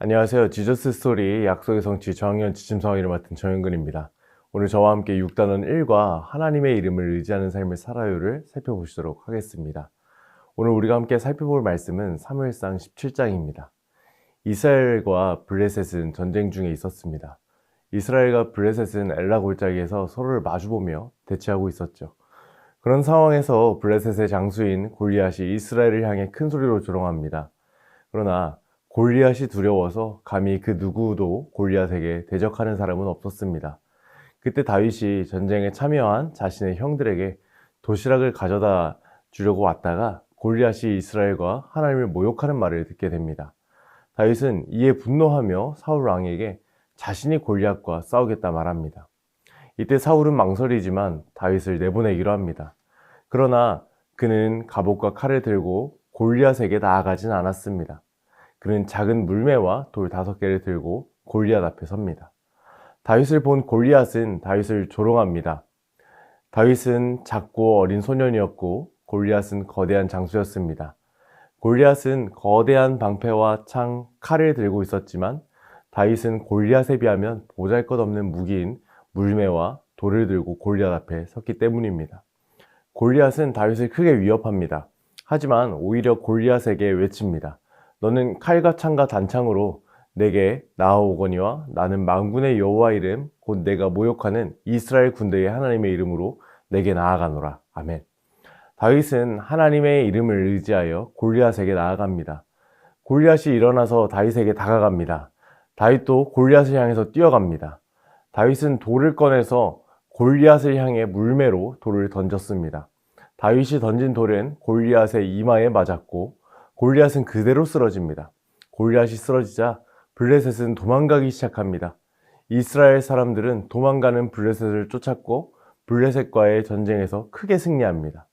안녕하세요. 지저스 스토리 약속의 성취 저학년 지침서학위를 맡은 정현근입니다. 오늘 저와 함께 6단원 1과 하나님의 이름을 의지하는 삶을 살아요를 살펴보시도록 하겠습니다. 오늘 우리가 함께 살펴볼 말씀은 사무엘상 17장입니다. 이스라엘과 블레셋은 전쟁 중에 있었습니다. 이스라엘과 블레셋은 엘라 골짜기에서 서로를 마주보며 대치하고 있었죠. 그런 상황에서 블레셋의 장수인 골리앗이 이스라엘을 향해 큰 소리로 조롱합니다. 그러나 골리앗이 두려워서 감히 그 누구도 골리앗에게 대적하는 사람은 없었습니다. 그때 다윗이 전쟁에 참여한 자신의 형들에게 도시락을 가져다 주려고 왔다가 골리앗이 이스라엘과 하나님을 모욕하는 말을 듣게 됩니다. 다윗은 이에 분노하며 사울 왕에게 자신이 골리앗과 싸우겠다 말합니다. 이때 사울은 망설이지만 다윗을 내보내기로 합니다. 그러나 그는 갑옷과 칼을 들고 골리앗에게 나아가진 않았습니다. 그는 작은 물매와 돌 5개를 들고 골리앗 앞에 섭니다. 다윗을 본 골리앗은 다윗을 조롱합니다. 다윗은 작고 어린 소년이었고 골리앗은 거대한 장수였습니다. 골리앗은 거대한 방패와 창, 칼을 들고 있었지만 다윗은 골리앗에 비하면 보잘것없는 무기인 물매와 돌을 들고 골리앗 앞에 섰기 때문입니다. 골리앗은 다윗을 크게 위협합니다. 하지만 오히려 골리앗에게 외칩니다. 너는 칼과 창과 단창으로 내게 나아오거니와 나는 만군의 여호와 이름 곧 내가 모욕하는 이스라엘 군대의 하나님의 이름으로 내게 나아가노라. 아멘. 다윗은 하나님의 이름을 의지하여 골리앗에게 나아갑니다. 골리앗이 일어나서 다윗에게 다가갑니다. 다윗도 골리앗을 향해서 뛰어갑니다. 다윗은 돌을 꺼내서 골리앗을 향해 물매로 돌을 던졌습니다. 다윗이 던진 돌은 골리앗의 이마에 맞았고 골리앗은 그대로 쓰러집니다. 골리앗이 쓰러지자 블레셋은 도망가기 시작합니다. 이스라엘 사람들은 도망가는 블레셋을 쫓았고 블레셋과의 전쟁에서 크게 승리합니다.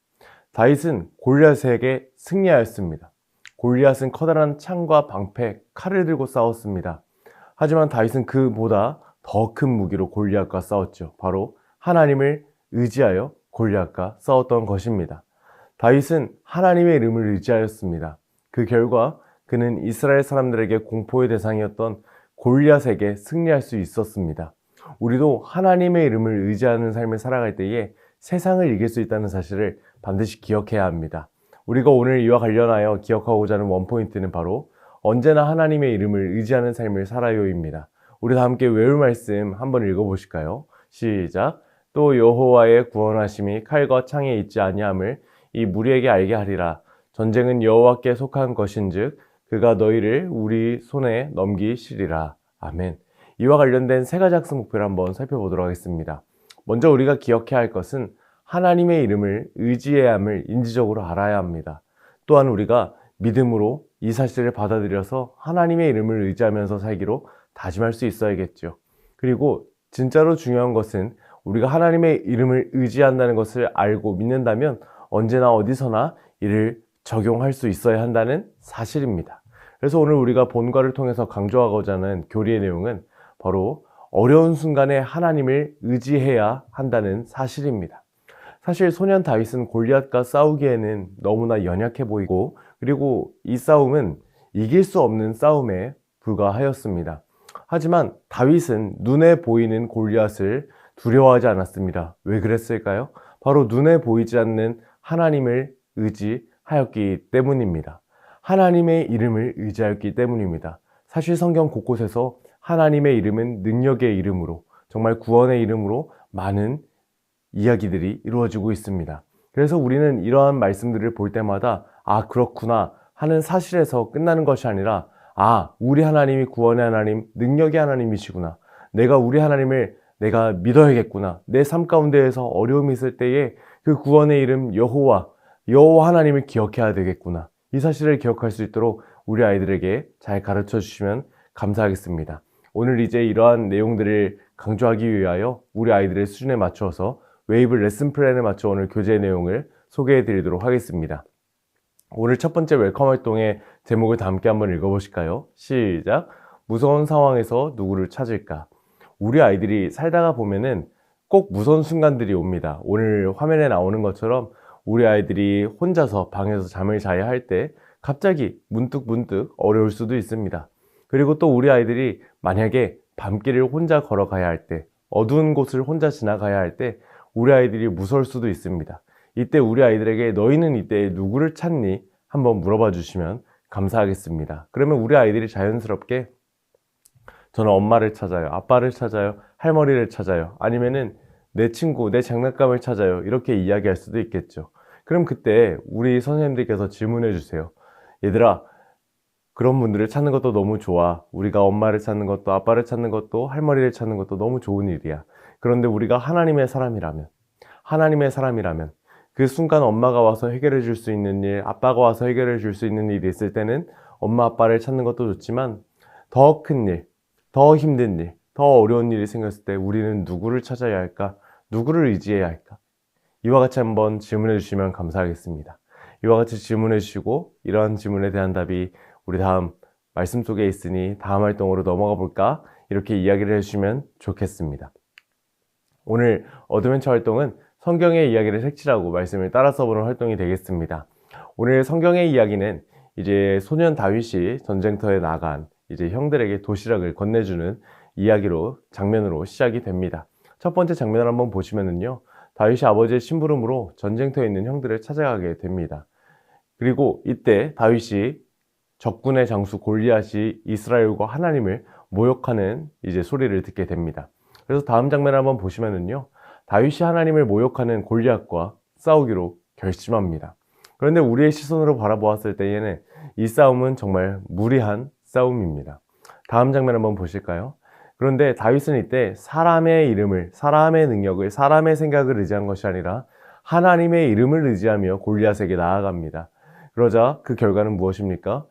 다윗은 골리앗에게 승리하였습니다. 골리앗은 커다란 창과 방패, 칼을 들고 싸웠습니다. 하지만 다윗은 그보다 더 큰 무기로 골리앗과 싸웠죠. 바로 하나님을 의지하여 골리앗과 싸웠던 것입니다. 다윗은 하나님의 이름을 의지하였습니다. 그 결과 그는 이스라엘 사람들에게 공포의 대상이었던 골리앗에게 승리할 수 있었습니다. 우리도 하나님의 이름을 의지하는 삶을 살아갈 때에 세상을 이길 수 있다는 사실을 반드시 기억해야 합니다. 우리가 오늘 이와 관련하여 기억하고자 하는 원포인트는 바로 언제나 하나님의 이름을 의지하는 삶을 살아요입니다. 우리 다 함께 외울 말씀 한번 읽어보실까요? 시작! 또 여호와의 구원하심이 칼과 창에 있지 아니함을 이 무리에게 알게 하리라. 전쟁은 여호와께 속한 것인즉 그가 너희를 우리 손에 넘기시리라. 아멘. 이와 관련된 3가지 학습 목표를 한번 살펴보도록 하겠습니다. 먼저 우리가 기억해야 할 것은 하나님의 이름을 의지해야 함을 인지적으로 알아야 합니다. 또한 우리가 믿음으로 이 사실을 받아들여서 하나님의 이름을 의지하면서 살기로 다짐할 수 있어야겠죠. 그리고 진짜로 중요한 것은 우리가 하나님의 이름을 의지한다는 것을 알고 믿는다면 언제나 어디서나 이를 적용할 수 있어야 한다는 사실입니다. 그래서 오늘 우리가 본과를 통해서 강조하고자 하는 교리의 내용은 바로 어려운 순간에 하나님을 의지해야 한다는 사실입니다. 사실 소년 다윗은 골리앗과 싸우기에는 너무나 연약해 보이고 그리고 이 싸움은 이길 수 없는 싸움에 불과하였습니다. 하지만 다윗은 눈에 보이는 골리앗을 두려워하지 않았습니다. 왜 그랬을까요? 바로 눈에 보이지 않는 하나님을 의지하였기 때문입니다. 하나님의 이름을 의지하였기 때문입니다. 사실 성경 곳곳에서 하나님의 이름은 능력의 이름으로 정말 구원의 이름으로 많은 이야기들이 이루어지고 있습니다. 그래서 우리는 이러한 말씀들을 볼 때마다 아 그렇구나 하는 사실에서 끝나는 것이 아니라 아 우리 하나님이 구원의 하나님, 능력의 하나님이시구나. 내가 우리 하나님을 내가 믿어야겠구나. 내 삶 가운데에서 어려움이 있을 때에 그 구원의 이름 여호와 하나님을 기억해야 되겠구나. 이 사실을 기억할 수 있도록 우리 아이들에게 잘 가르쳐 주시면 감사하겠습니다. 오늘 이제 이러한 내용들을 강조하기 위하여 우리 아이들의 수준에 맞추어서 웨이브 레슨 플랜에 맞춰 오늘 교재 내용을 소개해 드리도록 하겠습니다. 오늘 첫 번째 웰컴 활동의 제목을 다 함께 한번 읽어보실까요? 시작! 무서운 상황에서 누구를 찾을까? 우리 아이들이 살다가 보면은 꼭 무서운 순간들이 옵니다. 오늘 화면에 나오는 것처럼 우리 아이들이 혼자서 방에서 잠을 자야 할 때 갑자기 문득 어려울 수도 있습니다. 그리고 또 우리 아이들이 만약에 밤길을 혼자 걸어가야 할 때, 어두운 곳을 혼자 지나가야 할 때 우리 아이들이 무서울 수도 있습니다. 이때 우리 아이들에게 너희는 이때 누구를 찾니? 한번 물어봐 주시면 감사하겠습니다. 그러면 우리 아이들이 자연스럽게 저는 엄마를 찾아요, 아빠를 찾아요, 할머니를 찾아요, 아니면은 내 친구, 내 장난감을 찾아요, 이렇게 이야기할 수도 있겠죠. 그럼 그때 우리 선생님들께서 질문해 주세요. 얘들아, 그런 분들을 찾는 것도 너무 좋아. 우리가 엄마를 찾는 것도, 아빠를 찾는 것도, 할머니를 찾는 것도 너무 좋은 일이야. 그런데 우리가 하나님의 사람이라면 그 순간 엄마가 와서 해결해 줄 수 있는 일, 아빠가 와서 해결해 줄 수 있는 일이 있을 때는 엄마, 아빠를 찾는 것도 좋지만 더 큰 일, 더 힘든 일, 더 어려운 일이 생겼을 때 우리는 누구를 찾아야 할까? 누구를 의지해야 할까? 이와 같이 한번 질문해 주시면 감사하겠습니다. 이와 같이 질문해 주시고 이러한 질문에 대한 답이 우리 다음 말씀 속에 있으니 다음 활동으로 넘어가 볼까? 이렇게 이야기를 해주시면 좋겠습니다. 오늘 어드벤처 활동은 성경의 이야기를 색칠하고 말씀을 따라 써보는 활동이 되겠습니다. 오늘 성경의 이야기는 이제 소년 다윗이 전쟁터에 나간 이제 형들에게 도시락을 건네주는 이야기로, 장면으로 시작이 됩니다. 첫 번째 장면을 한번 보시면은요, 다윗이 아버지의 심부름으로 전쟁터에 있는 형들을 찾아가게 됩니다. 그리고 이때 다윗이 적군의 장수 골리앗이 이스라엘과 하나님을 모욕하는 이제 소리를 듣게 됩니다. 그래서 다음 장면을 한번 보시면은요, 다윗이 하나님을 모욕하는 골리앗과 싸우기로 결심합니다. 그런데 우리의 시선으로 바라보았을 때에는 이 싸움은 정말 무리한 싸움입니다. 다음 장면 한번 보실까요? 그런데 다윗은 이때 사람의 이름을, 사람의 능력을, 사람의 생각을 의지한 것이 아니라 하나님의 이름을 의지하며 골리앗에게 나아갑니다. 그러자 그 결과는 무엇입니까?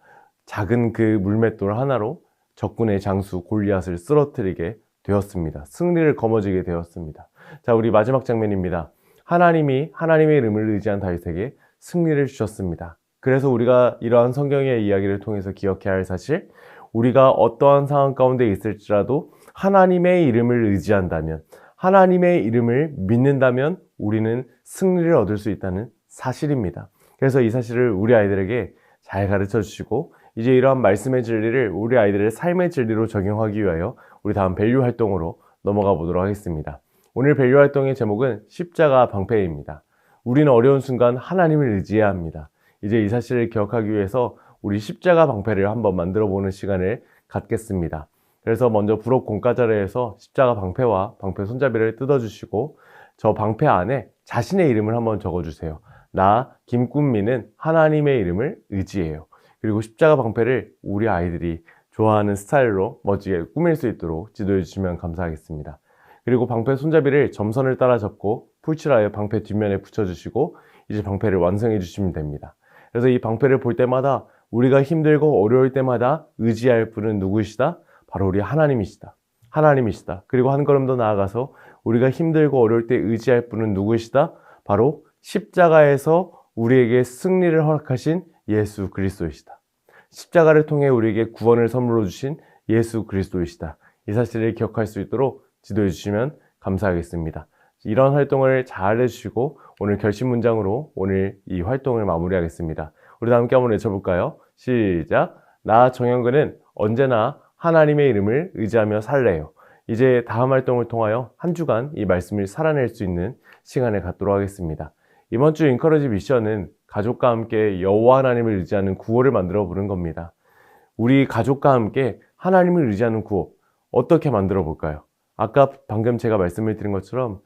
작은 그 물맷돌 하나로 적군의 장수 골리앗을 쓰러뜨리게 되었습니다. 승리를 거머쥐게 되었습니다. 자, 우리 마지막 장면입니다. 하나님이 하나님의 이름을 의지한 다윗에게 승리를 주셨습니다. 그래서 우리가 이러한 성경의 이야기를 통해서 기억해야 할 사실, 우리가 어떠한 상황 가운데 있을지라도 하나님의 이름을 의지한다면, 하나님의 이름을 믿는다면 우리는 승리를 얻을 수 있다는 사실입니다. 그래서 이 사실을 우리 아이들에게 잘 가르쳐 주시고, 이제 이러한 말씀의 진리를 우리 아이들의 삶의 진리로 적용하기 위하여 우리 다음 밸류 활동으로 넘어가 보도록 하겠습니다. 오늘 밸류 활동의 제목은 십자가 방패입니다. 우리는 어려운 순간 하나님을 의지해야 합니다. 이제 이 사실을 기억하기 위해서 우리 십자가 방패를 한번 만들어 보는 시간을 갖겠습니다. 그래서 먼저 부록 공과자료에서 십자가 방패와 방패 손잡이를 뜯어주시고 저 방패 안에 자신의 이름을 한번 적어주세요. 나 김꿈미는 하나님의 이름을 의지해요. 그리고 십자가 방패를 우리 아이들이 좋아하는 스타일로 멋지게 꾸밀 수 있도록 지도해 주시면 감사하겠습니다. 그리고 방패 손잡이를 점선을 따라 접고 풀칠하여 방패 뒷면에 붙여주시고 이제 방패를 완성해 주시면 됩니다. 그래서 이 방패를 볼 때마다 우리가 힘들고 어려울 때마다 의지할 분은 누구시다? 바로 우리 하나님이시다. 하나님이시다. 그리고 한 걸음 더 나아가서 우리가 힘들고 어려울 때 의지할 분은 누구시다? 바로 십자가에서 우리에게 승리를 허락하신 예수 그리스도이시다. 십자가를 통해 우리에게 구원을 선물로 주신 예수 그리스도이시다. 이 사실을 기억할 수 있도록 지도해 주시면 감사하겠습니다. 이런 활동을 잘 해주시고 오늘 결심 문장으로 오늘 이 활동을 마무리하겠습니다. 우리 다 함께 한번 외쳐볼까요? 시작! 나 정영근은 언제나 하나님의 이름을 의지하며 살래요. 이제 다음 활동을 통하여 한 주간 이 말씀을 살아낼 수 있는 시간을 갖도록 하겠습니다. 이번 주 인커러지 미션은 가족과 함께 여호와 하나님을 의지하는 구호를 만들어 보는 겁니다. 우리 가족과 함께 하나님을 의지하는 구호 어떻게 만들어 볼까요? 아까 방금 제가 말씀을 드린 것처럼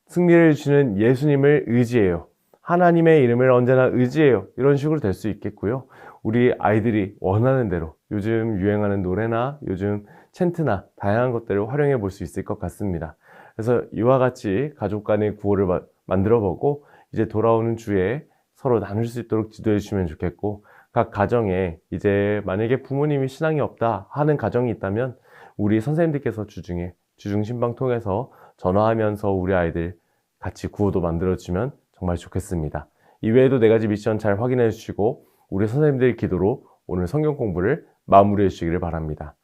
승리를 주시는 예수님을 의지해요. 하나님의 이름을 언제나 의지해요. 이런 식으로 될 수 있겠고요. 우리 아이들이 원하는 대로 요즘 유행하는 노래나 요즘 챈트나 다양한 것들을 활용해 볼 수 있을 것 같습니다. 그래서 이와 같이 가족 간의 구호를 만들어 보고 이제 돌아오는 주에 서로 나눌 수 있도록 지도해 주시면 좋겠고, 각 가정에 이제 만약에 부모님이 신앙이 없다 하는 가정이 있다면 우리 선생님들께서 주중에 주중 신방 통해서 전화하면서 우리 아이들 같이 구호도 만들어주면 정말 좋겠습니다. 이외에도 4가지 미션 잘 확인해 주시고 우리 선생님들의 기도로 오늘 성경 공부를 마무리해 주시기를 바랍니다.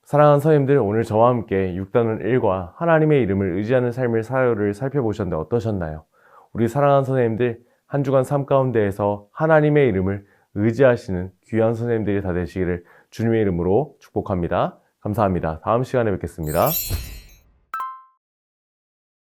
사랑하는 선생님들, 오늘 저와 함께 6단원 1과 하나님의 이름을 의지하는 삶의 사유를 살펴보셨는데 어떠셨나요? 우리 사랑하는 선생님들, 한 주간 삶 가운데에서 하나님의 이름을 의지하시는 귀한 선생님들이 다 되시기를 주님의 이름으로 축복합니다. 감사합니다. 다음 시간에 뵙겠습니다.